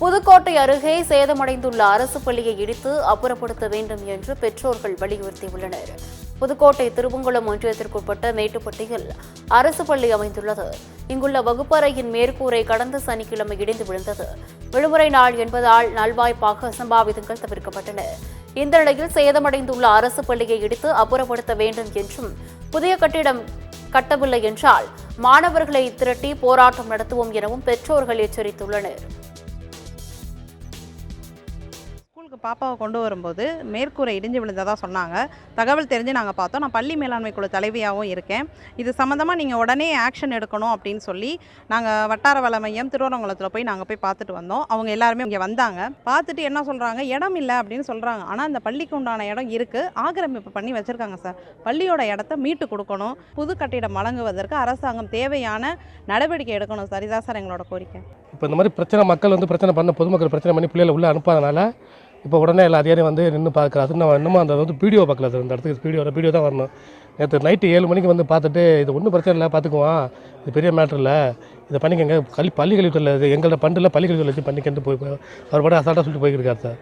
புதுக்கோட்டை அருகே சேதமடைந்துள்ள அரசு பள்ளியை இடித்து அப்புறப்படுத்த வேண்டும் என்று பெற்றோர்கள் வலியுறுத்தியுள்ளனர். புதுக்கோட்டை திருமங்கலம் ஒன்றியத்திற்குட்பட்ட மேட்டுப்பட்டியில் அரசு பள்ளி அமைந்துள்ளது. இங்குள்ள வகுப்பறையின் மேற்கூரை கடந்த சனிக்கிழமை இடிந்து விழுந்தது. விடுமுறை நாள் என்பதால் நல்வாய்ப்பாக அசம்பாவிதங்கள் தவிர்க்கப்பட்டன. இந்த நிலையில் சேதமடைந்துள்ள அரசு பள்ளியை இடித்து அப்புறப்படுத்த வேண்டும் என்றும், புதிய கட்டிடம் கட்டவில்லை என்றால் மாணவர்களை திரட்டி போராட்டம் நடத்துவோம் எனவும் பெற்றோர்கள் எச்சரித்துள்ளனர். பாப்பாவை கொண்டு வரும்போது மேற்கூரை இடிஞ்சு விழுந்ததாக சொன்னாங்க. தகவல் தெரிஞ்சு நாங்கள் பார்த்தோம். நான் பள்ளி மேலாண்மை குழு தலைவியாகவும் இருக்கேன். இது சம்மந்தமாக நீங்கள் உடனே ஆக்ஷன் எடுக்கணும் அப்படின்னு சொல்லி நாங்கள் வட்டார வள மையம் திருவரங்குளத்தில் போய் பார்த்துட்டு வந்தோம். அவங்க எல்லாருமே இங்கே வந்தாங்க. பார்த்துட்டு என்ன சொல்கிறாங்க, இடம் இல்லை அப்படின்னு சொல்கிறாங்க. ஆனால் அந்த பள்ளிக்கு உண்டான இடம் இருக்குது, ஆக்கிரமிப்பு பண்ணி வச்சுருக்காங்க சார். பள்ளியோட இடத்த மீட்டு கொடுக்கணும். புது கட்டிடம் வழங்குவதற்கு அரசாங்கம் தேவையான நடவடிக்கை எடுக்கணும் சார். இதான் சார் எங்களோட கோரிக்கை. இப்போ இந்த மாதிரி பிரச்சனை மக்கள் பிரச்சனை பண்ண பொதுமக்கள் பிரச்சனை பண்ணி பிள்ளைகளை உள்ளே அனுப்பாதனால இப்போ உடனே எல்லா அதிகாரியும் நின்று பார்க்குறது. இன்னும் அந்த வீடியோ பார்க்கல சார். இந்த இடத்துக்கு வீடியோ தான் வரணும். நேற்று நைட்டு 7 மணிக்கு பார்த்துட்டு இது ஒன்றும் பிரச்சனை இல்லை, பார்த்துக்குவான், இது பெரிய மேட்ரு இல்லை, இதை பண்ணிக்கங்க, பள்ளி கழிவுத்துறையில் இது எங்களோட பண்டில் பள்ளி கழிவுத்துறை வச்சு பண்ணிக்கிட்டு அவர் பாட்டு அசால்ட்டாக சொல்லிட்டு போய்க்கிருக்காரு சார்.